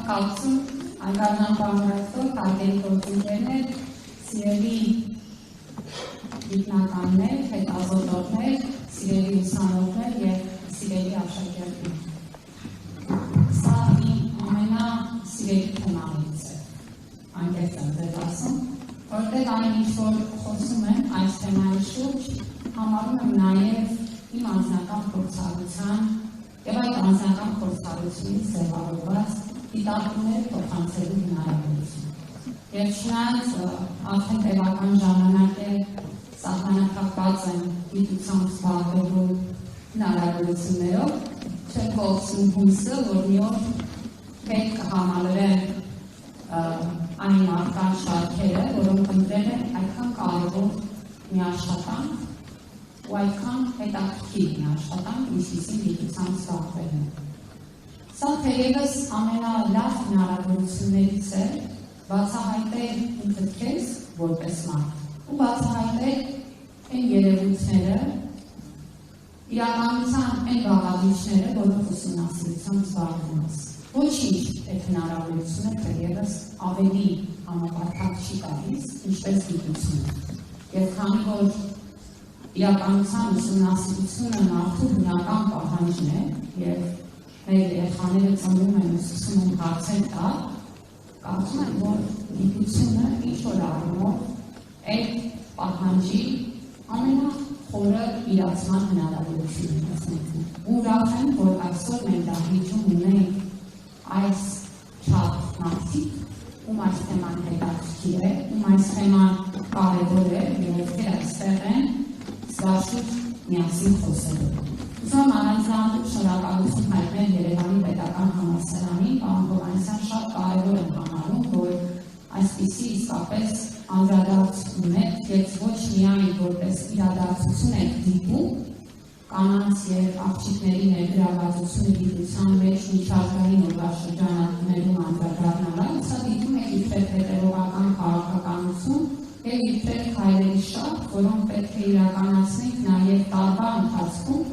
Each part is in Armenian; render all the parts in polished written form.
կապցում անկարնան բանրայցով հարգելի գործընկերներ, սիրելի գիտնականներ, հետազոտողներ, սիրելի ուսանողներ և սիրելի աշակերտներ։ Սա իմ ամենասիրելի թեմայից է, անկեղծ եմ ձեզ ասում, որտեղ այն ինչ որ խոսում եմ այս թեմայի շուրջ, համարում եմ նաև իմ անձնական փորձառության և այդ անձնական փորձառությունից ձևավորված դիտարկումներ փոխանցելու հնարավորություն։ Եվ չնայած արդեն տևական ժամանակ է սահմանափակված են գիտությամբ զբաղվելու հնարավորություններով, չեմ կողմում հույսը, որ մի օր պետք կհամալրեմ այն մարդկանց շարքերը, որոնք ընտրել են այդքան կարևոր մի աշխատանք ու այդքան հետաքրքիր մի աշխատանք, ինչպիսին գիտությամբ զբաղվելն է։ Սա թերևս ամենալավ հնարավորություններից է բացահայտել ինքդ քեզ որպես մարդ ու բացահայտել այն երևույթները, իրականության այն բաղադրիչները, որոնք ուսումնասիրությամբ զբաղվում ես։ Ոչինչ այդ հնարավորությունը թերևս ավելի համապարփակ չի տալիս, ինչպես գիտությունը։ Եվ քանի որ իրականության ուսումնասիրությունը մարդու բնական պահանջն է և մեր երեխաները ծնվում են ու սկսում են հարցեր տալ, կարծում եմ, որ գիտությունը ինչ-որ առումով այդ պահանջի ամենախորը իրացման հնարավորությունն է մեկնում։ Ուրախ եմ, որ այսօր մեր դահլիճում ունենք այս չափ մարդիկ, ում այս թեման հետաքրքիր է, ում այս թեման կարևոր է, և ովքեր այստեղ են զվարճուտ միասին խոսելու։ Ուզում առանձնահատուկ շնորհակալություն հայտնել Երևանի պետական համալսարանին, պարոն Հովհաննիսյան, շատ կարևոր եմ համարում, որ այսպիսի իսկապես անդրադարձ ունեք, և ոչ միայն որպես իրադարձություն եք դիտում կանանց և աղջիկների ներգրավվածությունը գիտության մեջ միջազգային օրվաշրջանակներում անդրադառնալը, սա դիտում եք իբրև հետևողական քաղաքականություն և իբրև քայլերի շարք, որոնք պետք է իրականացնենք նաև տարվա ընթացքում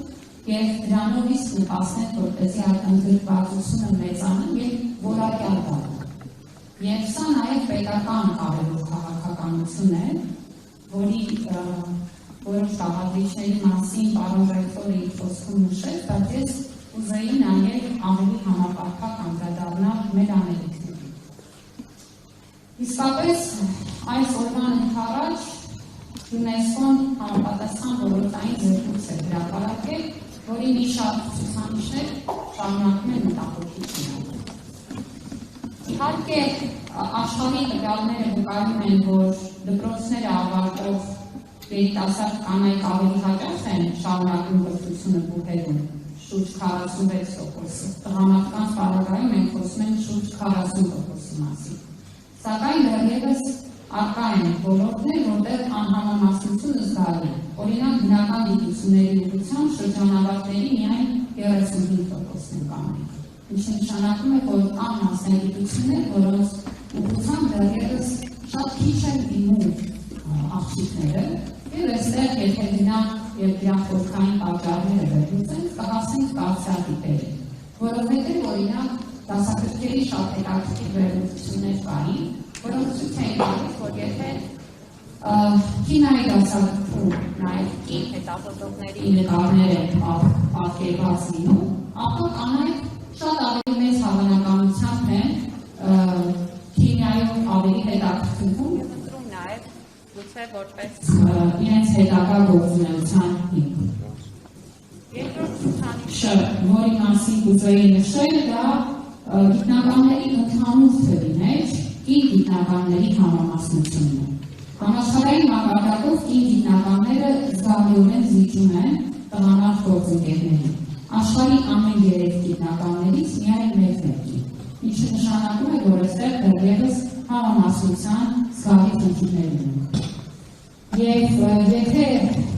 և դրանով իսկ նպաստենք, որպեսզի այդ ընդգրկվածությունը մեծանա և որակյալ դառնա։ Եվ սա նաև պետական կարևոր քաղաքականություն է, որոշ բաղադրիչների մասին պարոն ռեկտորը իր խոսքում նշեց, բայց ես ուզեի նաև ավելի համապարփակ անդրադառնալ մեր անելիքներին։ Իսկապես այս օրվան ընդառաջ ՅՈՒՆԵՍԿՕ-ն համապատասխան ոլորտային զեկույց է հրապարակել, որի մի շարք ցուցանիշներ շարունակում են մտահոգիչ լինել։ Իհարկե, աշխարհի տվյալները վկայում են, որ դպրոցները ավարտող երիտասարդ կանայք ավելի հաճախ են շարունակում կրթությունը բուհերում, շուրջ 46%, տղամարդկանց պարագայում ենք խոսում են շուրջ 40%-ի մասին։ Սակայն դեռևս առկա են ոլորտներ, որտեղ անհամամասնությունը զգալի է։ Օրինակ, բնական գիտությունների ուղղությամբ շրջանավարտների միայն 35% են կանայք, ինչը նշանակում է, որ կան մասնագիտություններ, որոնց ուղղությամբ դեռևս շատ քիչ են դիմում աղջիկները, և այստեղ եթե դրանք և դրանք խորքային պատճառները վերլուծենք, կհասնենք կարծրատիպերի, որովհետև օրինակ դասագրքերի շատ հետաքրքիր վերլուծություններ կային, որոնք ցույց էին տալիս, որ եթե կինայի դասագրքում նաև կին հետազոտողների նկարները պատկերված լինում, ապա կանայք շատ ավելի մեծ հավանականությամբ են քիմիայով ավելի հետաքրքրվում և ընտրում նաև գուցե որպես իրենց հետագա գործունեության հիմք։ Երկրորդ ցուցանիշը, որի մասին կուզեի նշել, դա գիտնականների ընդհանուր թվի մեջ կին գիտնականների համամասնությունն է։ Համաշխարհային մակարդակով կին գիտնականները զգալիորեն զիջում են տղամարդ գործընկերներին։ Աշխարհի ամեն 3 գիտնականներից միայն 1-ն է կին, ինչը նշանակում է, որ այստեղ դեռևս համամասնության զգալի խնդիրներ ունենք։ Եվ եթե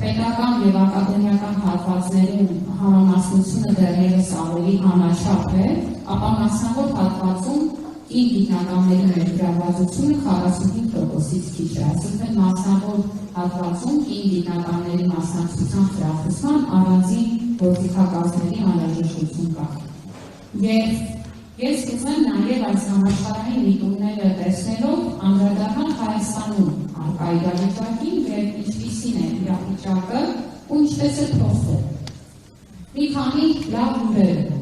պետական և ակադեմիական հատվածներում համամասնությունը դեռևս ավելի համաչափ է, ապա մասնավոր հատվածում կին գիտնականների ներգրավվածությունը 45%-ից քիչ է, այսինքն մասնավոր հատվածում կին գիտնականների մասնակցության խրախուսման առանձին գործիքակազմերի անհրաժեշտություն կա։ Եվ Ես ուզում եմ նաև այս համաշխարհային միտումները տեսնելով անդրադառնալ Հայաստանում առկա իրավիճակին եւ ինչպիսին է իրավիճակը ու ինչպես է փոխվել։ Մի քանի լավ լուրեր են։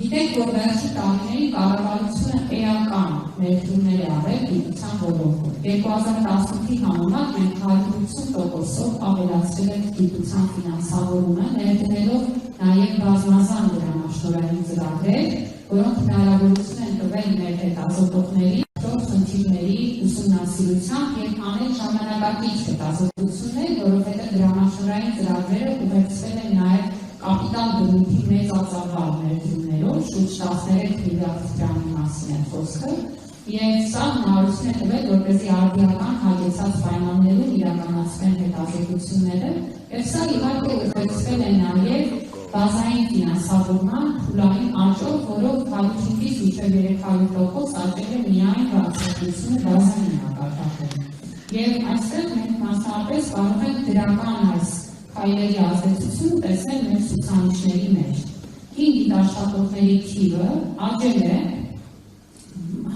Գիտեք, որ վերջի տարիներին կառավարությունը էական ներդրումներ է արել գիտության ոլորտում։ 2018-ի համեմատ մենք 180%-ով ավելացրել ենք գիտության ֆինանսավորումը, ներդնելով նաև բազմազան դրամաշնորհային ծրագրեր, որոնք հնարավորություն են տվել մեր հետազոտողների խնդիրների ուսումնասիրությամբ եւ անել ժամանակակից հետազոտություններ, որովհետեւ դրամաշնորհային ծրագրերը ուղեկցվել են նաև կապիտալ բնույթի մեծածավալ ներդրումներով, շուրջ 13 միլիարդ դրամի մասին է խոսքը, եւ սա հնարավորություն է տվել, որպեսզի արդիական հագեցած պայմաններում իրականացվեն հետազոտությունները, եւ սա իհարկե ուղեկցվել է նաև բազային ֆինանսավորման փուլային աճով, որով 105-ից մինչև 300% աճել է միայն բացատրությունը բազային մակարդակում։ Եվ այստեղ մենք մասնավորապես կարող ենք դրական այս քայլերի ազդեցությունը տեսնել մեր ցուցանիշների մեջ։ Հին գիտաշխատողների թիվը աճել է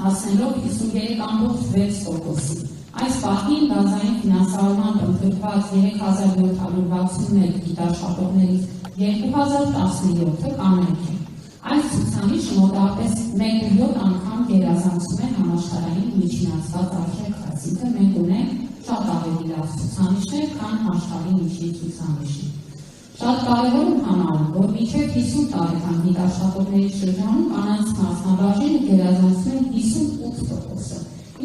հասնելով 53.6%-ի։ Այս պահին բազային ֆինանսավորման ընդգրկված 3761 գիտաշխատողներից 2017-ը կանայք են։ Այս ցուցանիշը մոտավորապես 1.7 անգամ գերազանցում է համաշխարհային միջինացված արժեքը, այսինքն մենք ունենք շատ ավելի լավ ցուցանիշներ, քան աշխարհի միջին ցուցանիշը։ Շատ կարևոր է համարել, որ մինչև 50 տարեկան գիտաշխատողների շրջանում կանանց մասնաբաժինը գերազանցում է 58%-ը,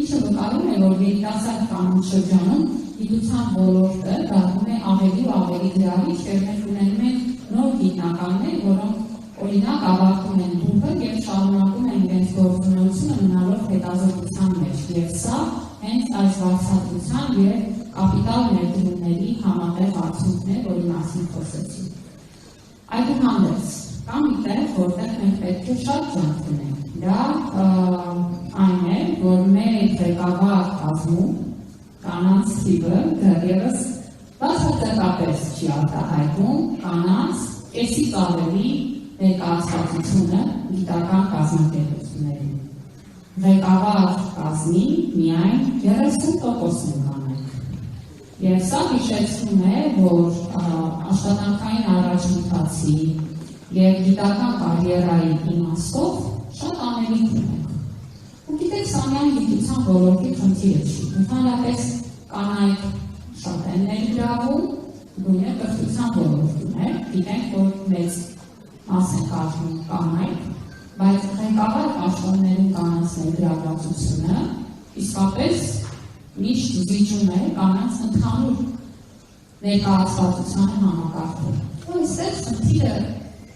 ինչը վկայում է, որ երիտասարդ կանանց շրջանում գիտության ոլորտը դառնում է ավելի ու ավելի գրավիչ, եւ մենք ունենում ենք նոր գիտնականներ, որոնք օրինակ ավարտում են դուբը եւ շարունակում են իրենց գործունեությունը մնալով հետազոտության մեջ, եւ սա հենց այս վարձատրության եւ կապիտալ ներդրումների համատեղ արդյունքն է, որի մասին խոսեցի։ Այդուհանդերձ, կա մի տեղ, որտեղ մենք պետք է շատ ջանք ունենք։ Դա այն է, որ մեր ղեկավար կազմում կանանց թիվը դեռևս բացարձակապես չի արտահայտում կանանց կեսից ավելի ներկայացվածությունը գիտական կազմակերպություններին։ Ղեկավար կազմի միայն 30% են կանայք։ Եվ սա հիշեցնում է, որ աշխատանքային առաջընթացի եւ գիտական կարիերայի իմաստով շատ անելիք ունենք։ Ու գիտեք, սա միայն գիտության ոլորտի խնդիրը չի։ Ընդհանրապես կանայք շատ են ներգրավում, նույնը կրթության ոլորտում է, գիտենք, որ մեծ մաս են կազմում կանայք, բայց ղեկավար պաշտոններում կանանց ներգրավվածությունը իսկապես միշտ զիջում է կանանց ընդհանուր ներկայացվածությանը համակարգում։ Ու այստեղ խնդիրը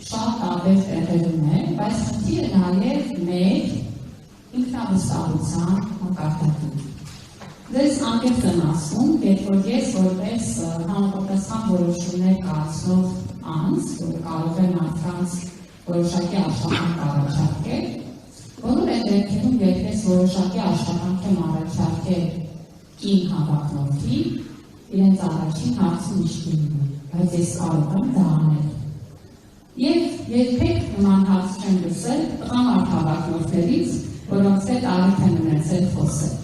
շատ տարբեր տեղերում է, բայց խնդիրը նաև մեր ինքնավստահության մակարդակում։ Ձեզ անկեղծ եմ ասում, որ ես որպես համապատասխան որոշումներ կայացնող անձ, որը կարող է մարդկանց որոշակի աշխատանք առաջարկել, բոլոր այդ դեպքերում երբեք որոշակի աշխատանք եմ առաջարկել իմ հավակնորդի, իրենց առաջին հարցը միշտ լինում, բայց ես կարող եմ դա անել։ Եվ երբեք նման հարց չեմ լսել տղամարդ հավակնորդներից, որոնց հետ առիթ եմ ունեցել խոսել։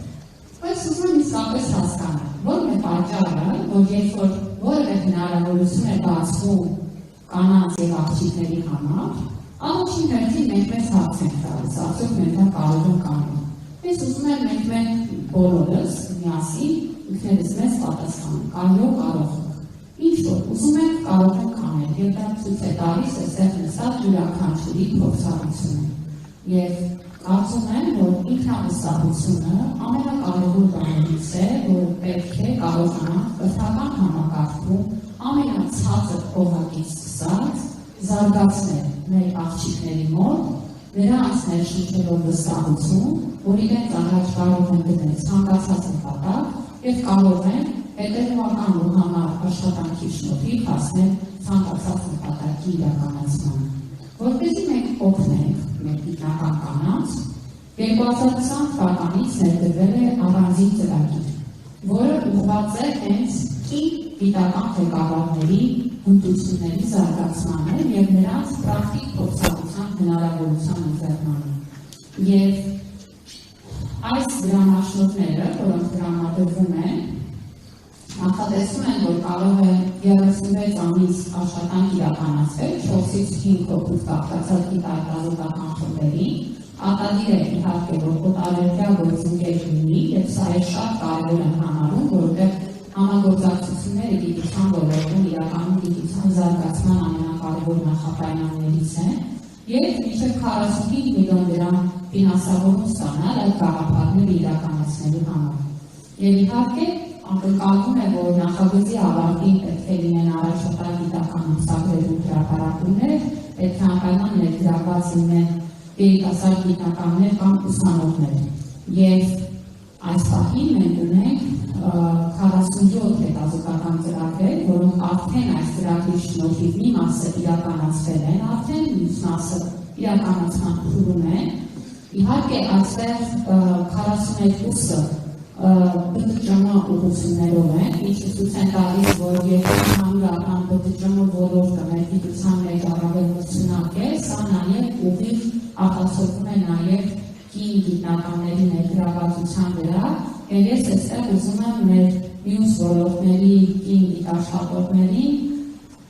Բայց ուզում եմ իսկապես հասկանալ, որն է պատճառը, որ երբ որ որևէ հնարավորություն է բացվում կանանց եւ աղջիկների համար, առաջին հերթին մենք մեզ հարց ենք տալիս, արդյոք մենք դա կարող ենք անել։ Ես ուզում եմ մենք բոլորս միասին ինքներս մեզ պատասխանենք, կարող ենք։ Ինչ որ ուզում ենք, կարող ենք անել, եւ դա ցույց է տալիս այստեղ նստած յուրաքանչյուրի փորձառությունը։ Եվ կարծում եմ, որ ինքնավստահությունը ամենակարևոր բաներից է, որ պետք է կարողանանք կրթական համակարգում ամենացածր օղակից սկսած զարգացնել մեր աղջիկների մոտ, նրանց ներշնչելով վստահություն, որ իրենց առաջ կարող են գտնել ցանկացած նպատակ եւ կարող են հետեւական ու համառ աշխատանքի շնորհիվ հասնել ցանկացած նպատակի իրականացմանը։ Որպեսզի մենք օգնենք մեր գիտնական կանանց, 2020 թվականից ներդրվել է առանձին ծրագիր, որը ուղղված է հենց կին գիտական ղեկավարների հմտությունների զարգացման և նրանց պրակտիկ փորձառության հնարավորության ընձեռնալու։ Եվ այս դրամաշնորհները, որոնք տրամադրվում են, նախատեսում են, որ կարող է 36 ամիս աշխատանք իրականացվել 4-ից 5 հոգուց կախվածած գիտահետազոտական խմբերի, արտադիր է իհարկե, որ օտարերկրյա գործընկեր լինի, և սա է շատ կարևոր եմ համարում, որովհետև համագործակցությունները գիտության ոլորտում իրականում գիտության զարգացման ամենակարևոր նախապայմաններից են, և մինչև 45 միլիոն դրամ ֆինանսավորում ստանալ այդ գաղափարները իրականացնելու համար։ Եվ իհարկե ակնկալվում է, որ նախագծի ավարտին պետք է լինեն առաջատար գիտական ամսագրեր ու հրապարակումներ, պետք է անպայման ներգրավված լինեն երիտասարդ գիտնականներ կամ ուսանողներ։ Եվ այս պահին մենք ունենք 47 հետազոտական ծրագրեր, որոնք արդեն այս ծրագրի շնորհիվ մի մասը իրականացվել են, արդեն մյուս մասը իրականացման փուլում են։ Իհարկե այստեղ 42-ը ԲՏՃՄ ուղղություններով են, ինչը ցույց է տալիս, որ եթե հանրական ԲՏՃՄ ոլորտը մեր գիտության մեջ առավել մրցունակ է, սա նաև ուղիղ արտացոլվում է նաև կին գիտնականների ներգրավվածության վրա, և ես այստեղ ուզում եմ մեր մյուս ոլորտների կին գիտաշխատողներին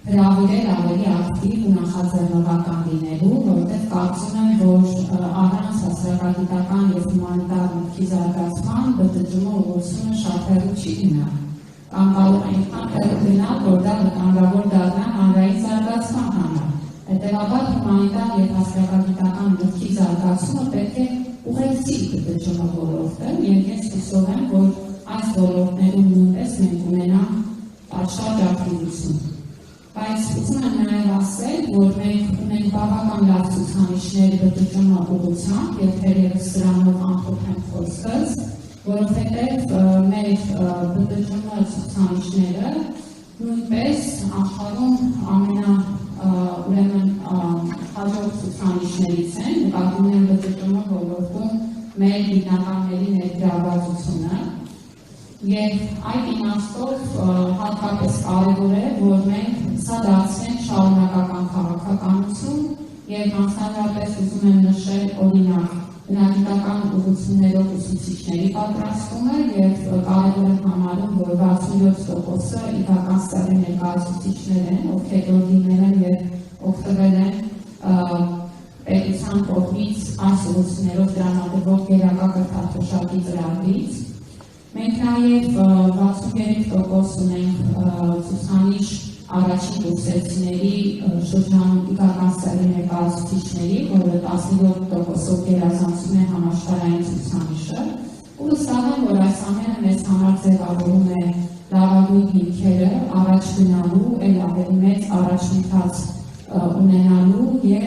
հրավիրել ավելի ակտիվ ու նախաձեռնողական լինելու, որովհետև կարծում եմ, որ առանց հասարակագիտական և հումանիտար մուտքի զարգացման ԲՏՃՄ ուղղությունը շատ հեռու չի գնա, կամ կարող է այնքան հեռու գնալ, որ դա վտանգավոր դառնա հանրային զարգացման համար։ Հետևաբար հումանիտար և հասարակագիտական մուտքի զարգացումը պետք է ուղեկցի ԲՏՃՄ ոլորտը, և ես հուսով եմ, որ այս ոլորտներում նույնպես մենք ունենանք պատշաճ ակտիվություն։ Բայց ուզում եմ նաև ասել, որ մենք ունենք բավական լավ ցուցանիշներ ԲՏՃՄ ուղղությամբ, և թերևս սրանով ամփոփեմ խոսքս, որովհետև մեր ԲՏՃՄ ցուցանիշները նույնպես աշխարհում հաջորդ ցուցանիշներից են, նկատում են ԲՏՏՄ ոլորտում մեր գիտնականների ներգրավվածությունը, և այդ իմաստով հատկապես կարևոր է, որ մենք սա դարձնենք շարունակական քաղաքականություն, և մասնավորապես ուզում եմ նշել օրինակ բնագիտական ուղղություններով ուսուցիչների պատրաստումը, և կարևոր եմ համարում, որ 67%-ը իրական ստեղի ներկայացուցիչներ են, ովքեր դիմել են և օգտվել են պետության կողմից այս ուղղություններով տրամադրվող գերակա կրթաթոշակի ծրագրից։ Մենք նաև 63% ունենք ցուցանիշ առաջին կուրսեցիների շրջանում իրական ստեղի ներկայացուցիչների, որը 17%-ով գերազանցում է համաշխարհային ցուցանիշը, ու վստահ եմ, որ այս ամենը մեզ համար ձևավորում է լավագույն հիմքերը առաջ գնալու, էլ ավելի մեծ առաջընթաց ունենալու և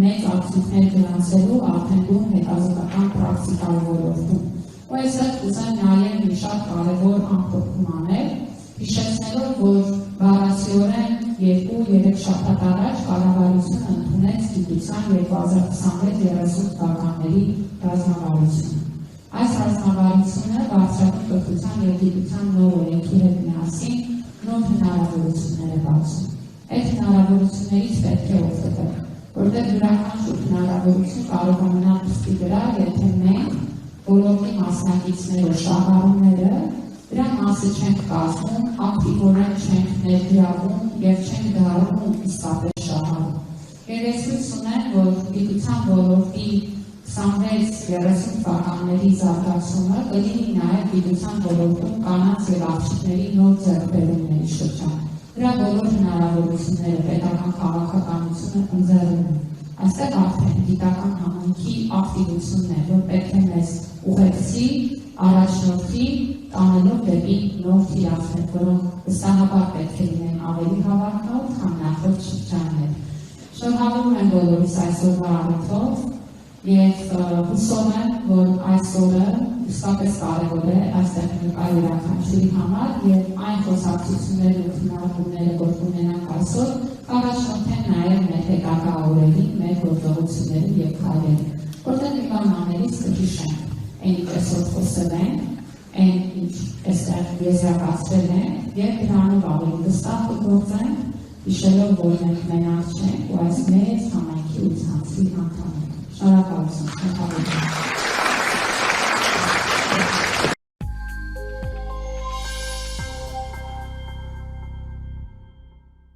մեծ արդյունքներ գրանցելու արդեն դու հետազոտական պրակտիկայի ոլորտում։ Ու այստեղ կուզեմ նաև մի շատ կարևոր ամփոփում անել, հիշեցնելով, որ բառացիորեն 2-3 շաբաթ առաջ կառավարությունը ընդունեց գիտության 2026-30 թվականների ռազմավարությունը։ Այս ռազմավարությունը բարձրագույն կրթության և գիտության նոր օրենքի հետ միասին նոր հնարավորություններ է բացում։ Այդ հնարավորություններից պետք է օգտվել, որտեղ յուրաքանչյուր հնարավորություն կարող է մնալ թղթի վրա, եթե մենք ոլորտի մասնակիցները, շահառուները դրա մասը չենք կազմում, ակտիվորեն չենք ներգրավում և չենք դառնում իսկապես շահառու։ Եվ ես հույս ունեմ, որ գիտության ոլորտի 26-30 թվականների զարգացումը կլինի նաև գիտության ոլորտում կանանց և աղջիկների նոր ձեռքբերումների շրջան։ Դրա բոլոր հնարավորությունները պետական քաղաքականությունը ընձեռում են։ Այստեղ արդեն գիտական համայնքի ակտիվությունն է, որ պետք է մեզ ուղեկցի, առաջնորդի, տանելով դեպի նոր թիրախներ, որոնք վստահաբար պետք է լինեն ավելի հավակնոտ, քան նախորդ շրջաններ։ Շնորհավորում եմ բոլորիս այսօրվա առիթով և հուսով եմ, որ այսօրը իսկապես կարևոր է այստեղ կա յուրաքանչյուրի համար և այն խոսակցությունները ու քննարկումները, որ կունենանք այսօր, կառաջնորդեն նաև մեր հետագա օրերին, մեր գործողություններին և քայլերին, որտեղ մի բան աներից կհիշենք, այն ինչ այսօր խոսել ենք, այն ինչ այստեղ եզրակացրել ենք եւ դրանով ավելի վստահ կգործենք, հիշելով, որ մենք մենակ չենք ու այս մեծ համայնքի ու ցանցի անդամ ենք։ Շնորհակալություն։